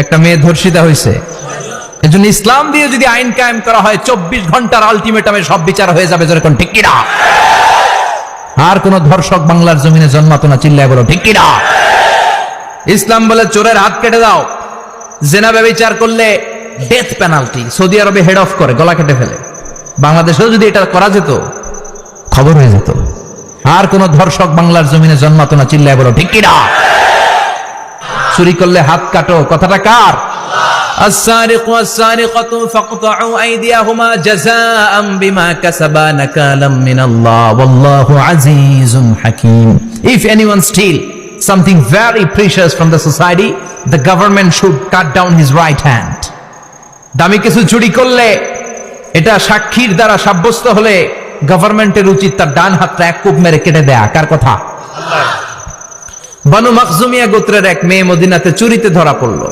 একটা মেয়ে ধর্ষিতা হয়েছে, এজন্য ইসলাম দিয়ে যদি আইন কায়েম করা হয় 24 ঘন্টার আলটিমেটামে সব বিচার হয়ে যাবে, যেরকম ঠিক কিনা? আর কোন ধর্ষক বাংলার জমিনে জন্মাতো না, চিল্লায় বলো ঠিক কিনা? ইসলাম বলে চোরের হাত কেটে দাও, জেনা ব্যভিচার করলে ডেথ পেনাল্টি। সৌদি আরবে হেড অফ করে, গলা কেটে ফেলে। বাংলাদেশেও যদি এটা করা যেত, খবর হয়ে যেত। আর কোন ধর্ষক বাংলার জমিনে জন্মাতো না, চিল্লায় বলো ঠিক কিনা? চুরি করলে হাত কাটো, কথাটা কার? السارق والسارقة فاقطعوا أيديهما جزاء بما كسبا نكالا من الله والله عزيز حكيم. If anyone steal something very precious from the society, the government should cut down his right hand. দামি কিছু চুরি করলে এটা সাক্ষীর দ্বারা সাব্যস্ত হলে গভর্নমেন্টের উচিত তার ডান হাতটা এক কোপ মেরে কেটে দেয়া। কার কথা? বানু মাখজুমিয়া গোত্রের এক মেয়ে মদিনাতে চুরিতে ধরা পড়লো।